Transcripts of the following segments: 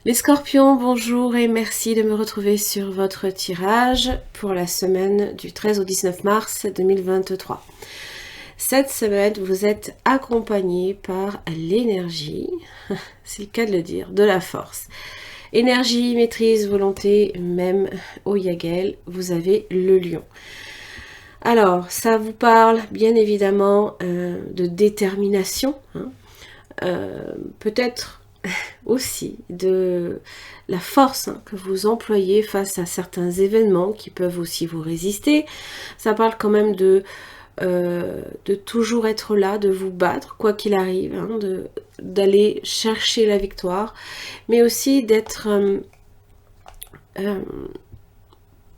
Les scorpions, bonjour et merci de me retrouver sur votre tirage pour la semaine du 13 au 19 mars 2023. Cette semaine, vous êtes accompagné par l'énergie, c'est le cas de le dire, de la force. Énergie, maîtrise, volonté, même au Yagel, vous avez le lion. Alors, ça vous parle bien évidemment de détermination, peut-être aussi de la force que vous employez face à certains événements qui peuvent aussi vous résister. Ça parle quand même de toujours être là, de vous battre, quoi qu'il arrive, d'aller chercher la victoire, mais aussi d'être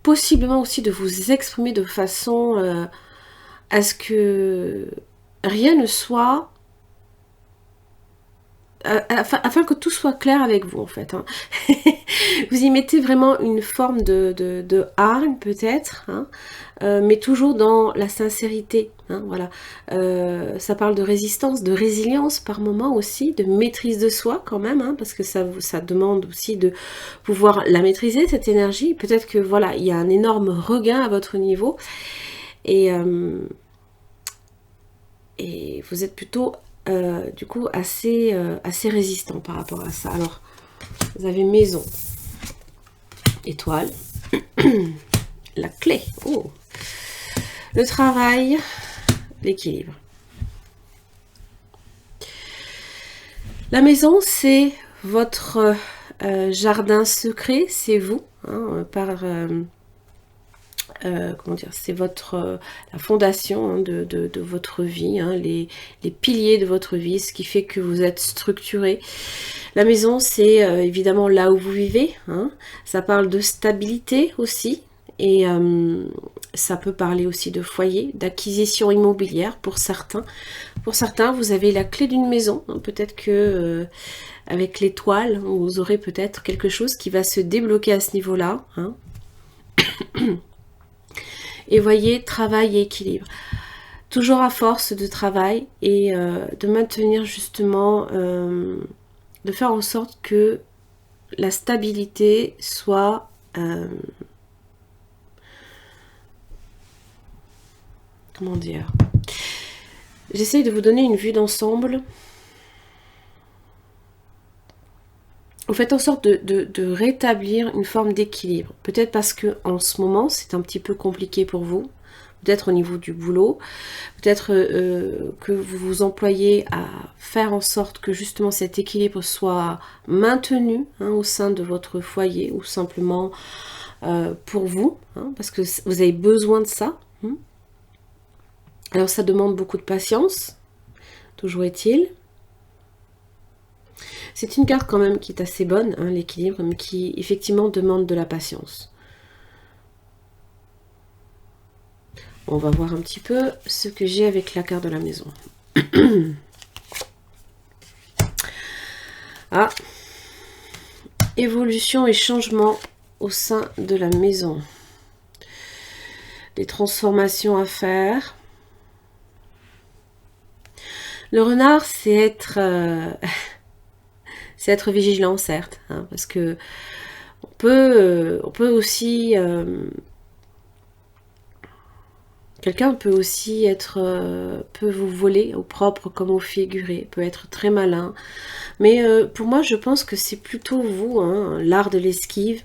possiblement aussi de vous exprimer de façon à ce que rien ne soit afin que tout soit clair avec vous en fait. Vous y mettez vraiment une forme de hargne peut-être, mais toujours dans la sincérité. Voilà. Ça parle de résistance, de résilience par moment aussi, de maîtrise de soi quand même, parce que ça demande aussi de pouvoir la maîtriser cette énergie. Peut-être que voilà, il y a un énorme regain à votre niveau et vous êtes plutôt du coup assez résistant par rapport à ça. Alors, vous avez maison, étoile, la clé, le travail, l'équilibre. La maison, c'est votre jardin secret, c'est vous, comment dire, c'est votre la fondation de votre vie, les piliers de votre vie, ce qui fait que vous êtes structuré. La maison, c'est évidemment là où vous vivez, ça parle de stabilité aussi, et ça peut parler aussi de foyer, d'acquisition immobilière pour certains. Pour certains, vous avez la clé d'une maison, peut-être que avec l'étoile, vous aurez peut-être quelque chose qui va se débloquer à ce niveau-là. Et voyez, travail et équilibre. Toujours à force de travail et de maintenir justement, de faire en sorte que la stabilité soit comment dire, j'essaye de vous donner une vue d'ensemble. Vous faites en sorte de rétablir une forme d'équilibre. Peut-être parce que en ce moment, c'est un petit peu compliqué pour vous. Peut-être au niveau du boulot. Peut-être que vous vous employez à faire en sorte que justement cet équilibre soit maintenu au sein de votre foyer ou simplement pour vous. Parce que vous avez besoin de ça. Alors ça demande beaucoup de patience. Toujours est-il. C'est une carte quand même qui est assez bonne, l'équilibre, mais qui effectivement demande de la patience. On va voir un petit peu ce que j'ai avec la carte de la maison. Évolution et changement au sein de la maison. Des transformations à faire. Le renard, c'est être... c'est être vigilant, certes, parce que on peut aussi... quelqu'un peut aussi être... peut vous voler au propre comme au figuré, peut être très malin. Mais pour moi, je pense que c'est plutôt vous, l'art de l'esquive.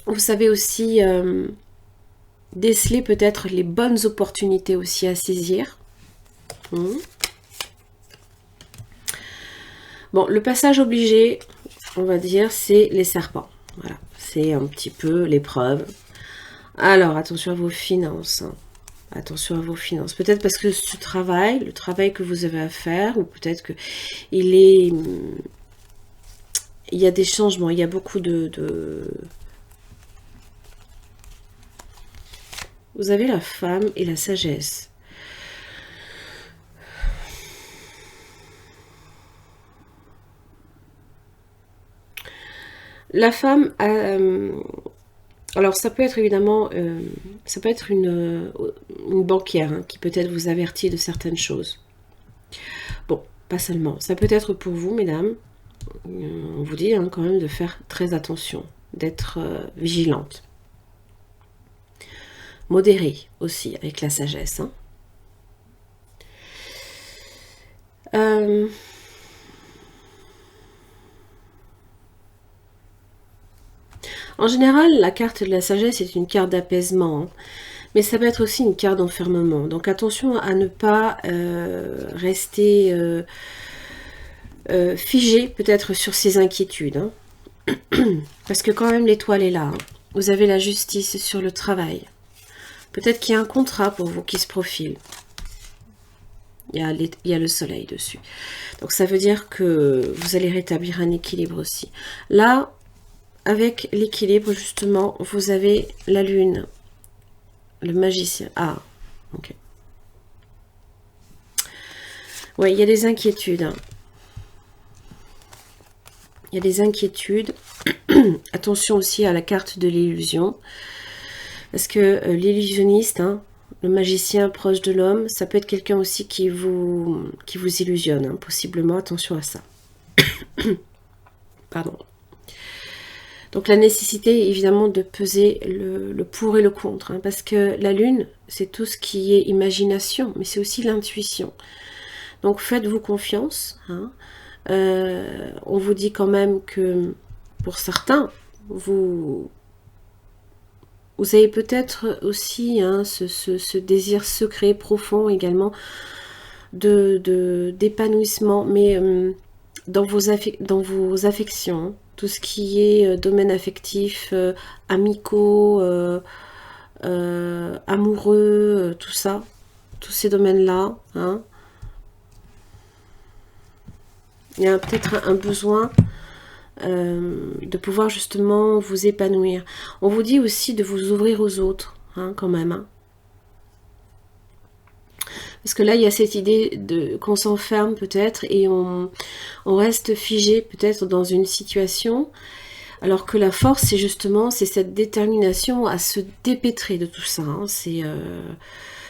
Vous savez aussi déceler peut-être les bonnes opportunités aussi à saisir. Bon, le passage obligé, on va dire, c'est les serpents. Voilà, c'est un petit peu l'épreuve. Alors, attention à vos finances. Attention à vos finances. Peut-être parce que ce travail, le travail que vous avez à faire, ou peut-être que il y a des changements, il y a beaucoup Vous avez la femme et la sagesse. La femme, alors ça peut être évidemment, ça peut être une banquière qui peut-être vous avertit de certaines choses. Bon, pas seulement. Ça peut être pour vous, mesdames, On vous dit hein, quand même de faire très attention, d'être vigilante. Modérée aussi, avec la sagesse. Hein. En général, la carte de la sagesse est une carte d'apaisement, hein, mais ça peut être aussi une carte d'enfermement. Donc attention à ne pas rester figé peut-être sur ces inquiétudes. Hein. Parce que quand même l'étoile est là. Hein. Vous avez la justice sur le travail. Peut-être qu'il y a un contrat pour vous qui se profile. Il y a le soleil dessus. Donc ça veut dire que vous allez rétablir un équilibre aussi. Là, avec l'équilibre, justement, vous avez la lune, le magicien. Ah, ok. Oui, il y a des inquiétudes. Hein. Il y a des inquiétudes. Attention aussi à la carte de l'illusion. Parce que l'illusionniste, hein, le magicien proche de l'homme, ça peut être quelqu'un aussi qui vous illusionne, hein, possiblement. Attention à ça. Pardon. Donc la nécessité, évidemment, de peser le pour et le contre. Hein, parce que la lune, c'est tout ce qui est imagination, mais c'est aussi l'intuition. Donc faites-vous confiance. Hein. On vous dit quand même que, pour certains, vous avez peut-être aussi hein, ce désir secret, profond également, d'épanouissement, mais dans vos affections, hein, tout ce qui est domaine affectif, amicaux, amoureux, tout ça, tous ces domaines-là, hein. Il y a peut-être un besoin de pouvoir justement vous épanouir. On vous dit aussi de vous ouvrir aux autres, hein, quand même. Hein. Parce que là, il y a cette idée qu'on s'enferme peut-être et on reste figé peut-être dans une situation, alors que la force, c'est justement cette détermination à se dépêtrer de tout ça. Hein.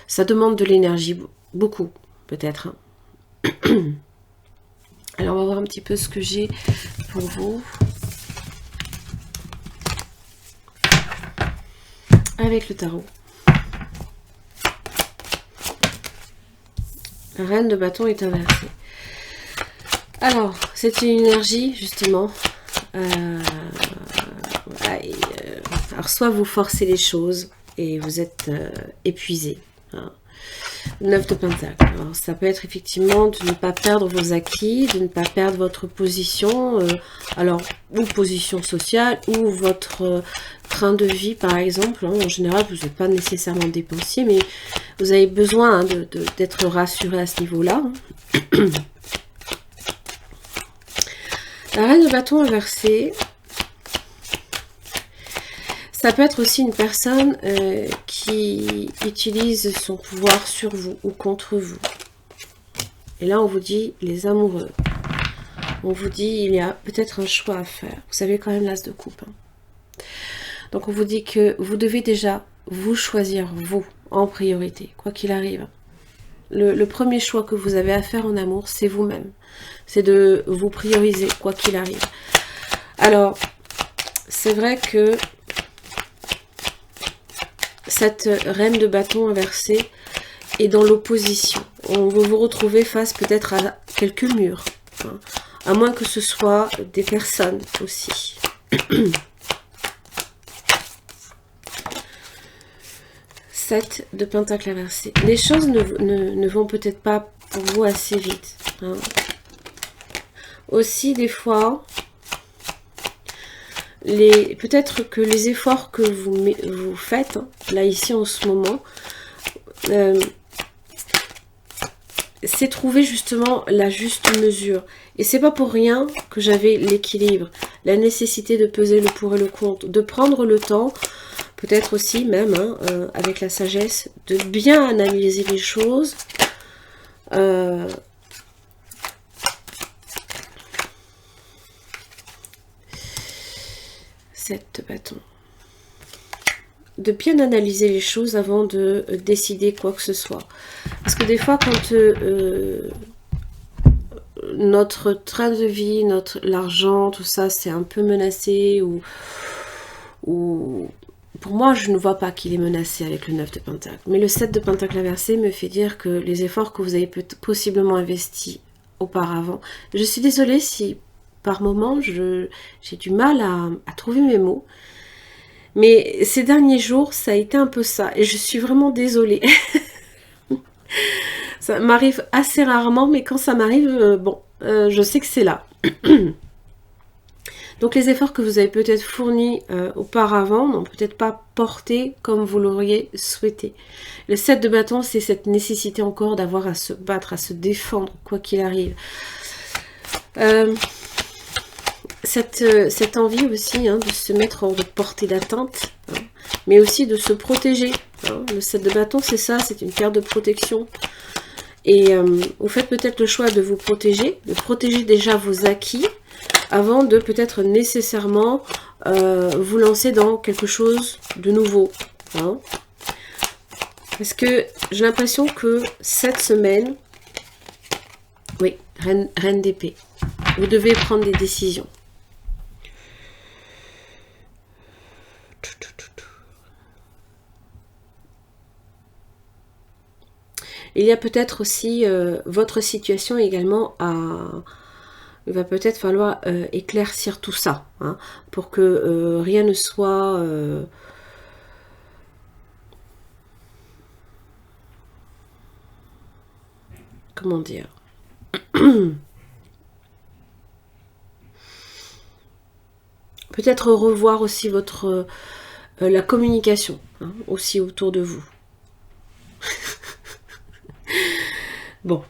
Ça demande de l'énergie, beaucoup peut-être. Hein. Alors, on va voir un petit peu ce que j'ai pour vous. Avec le tarot. La reine de bâton est inversée. Alors, c'est une énergie, justement. Alors, soit vous forcez les choses et vous êtes épuisé. Hein. 9 de Pentacle. Alors, ça peut être effectivement de ne pas perdre vos acquis, de ne pas perdre votre position, alors ou position sociale, ou votre train de vie, par exemple. Hein. En général, vous n'êtes pas nécessairement dépensier, mais vous avez besoin hein, d'être rassuré à ce niveau-là. Hein. La reine de bâton inversée. Ça peut être aussi une personne qui utilise son pouvoir sur vous ou contre vous. Et là, on vous dit les amoureux. On vous dit il y a peut-être un choix à faire. Vous savez quand même l'as de coupe. Hein. Donc, on vous dit que vous devez déjà vous choisir, vous, en priorité, quoi qu'il arrive. Le premier choix que vous avez à faire en amour, c'est vous-même. C'est de vous prioriser, quoi qu'il arrive. Alors, c'est vrai que cette reine de bâton inversée est dans l'opposition. On va vous retrouver face peut-être à quelques murs. Hein, à moins que ce soit des personnes aussi. 7 de pentacle inversé. Les choses ne vont peut-être pas pour vous assez vite. Hein. Aussi, des fois, peut-être que les efforts que vous faites, hein, là, ici, en ce moment, c'est trouver justement la juste mesure. Et c'est pas pour rien que j'avais l'équilibre, la nécessité de peser le pour et le contre, de prendre le temps, peut-être aussi même, hein, avec la sagesse, de bien analyser les choses. 7 de bâton. De bien analyser les choses avant de décider quoi que ce soit. Parce que des fois, quand notre train de vie, l'argent, tout ça, c'est un peu menacé ou pour moi, je ne vois pas qu'il est menacé avec le 9 de Pentacle. Mais le 7 de Pentacle inversé me fait dire que les efforts que vous avez possiblement investis auparavant, je suis désolée si par moment j'ai du mal à trouver mes mots. Mais ces derniers jours, ça a été un peu ça. Et je suis vraiment désolée. Ça m'arrive assez rarement, mais quand ça m'arrive, je sais que c'est là. Donc les efforts que vous avez peut-être fournis auparavant n'ont peut-être pas porté comme vous l'auriez souhaité. Le 7 de bâton, c'est cette nécessité encore d'avoir à se battre, à se défendre, quoi qu'il arrive. Cette envie aussi de se mettre hors de portée d'atteinte, mais aussi de se protéger. Le 7 de bâton, c'est ça, c'est une carte de protection. Et vous faites peut-être le choix de vous protéger, de protéger déjà vos acquis, avant de peut-être nécessairement vous lancer dans quelque chose de nouveau. Parce que j'ai l'impression que cette semaine, oui, reine d'épée, vous devez prendre des décisions. Il y a peut-être aussi votre situation également il va peut-être falloir éclaircir tout ça, pour que rien ne soit... comment dire peut-être revoir aussi votre la communication, aussi autour de vous. Bon.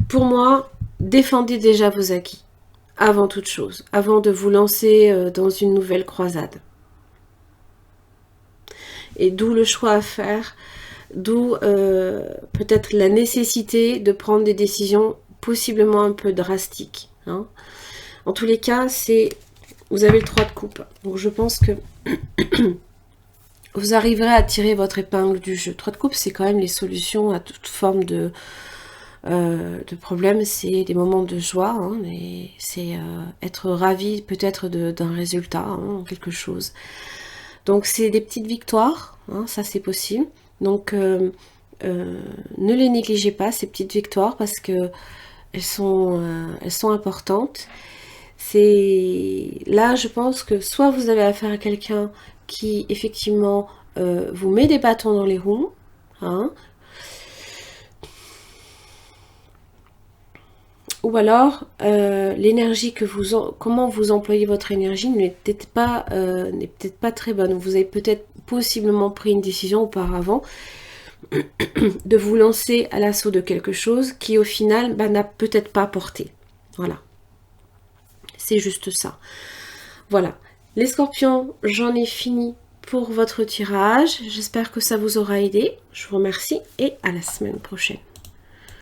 Pour moi, défendez déjà vos acquis, avant toute chose, avant de vous lancer dans une nouvelle croisade. Et d'où le choix à faire, d'où peut-être la nécessité de prendre des décisions possiblement un peu drastiques. En tous les cas, vous avez le 3 de coupe. Donc je pense que vous arriverez à tirer votre épingle du jeu. 3 de coupe, c'est quand même les solutions à toute forme de problème. C'est des moments de joie, c'est être ravi peut-être d'un résultat, quelque chose. Donc c'est des petites victoires, ça c'est possible. Donc ne les négligez pas, ces petites victoires, parce que elles sont importantes. Là, je pense que soit vous avez affaire à quelqu'un qui effectivement vous met des bâtons dans les roues, ou alors l'énergie comment vous employez votre énergie n'est peut-être pas très bonne. Vous avez peut-être possiblement pris une décision auparavant de vous lancer à l'assaut de quelque chose qui au final n'a peut-être pas porté. Voilà. C'est juste ça. Voilà. Les scorpions, j'en ai fini pour votre tirage. J'espère que ça vous aura aidé. Je vous remercie et à la semaine prochaine.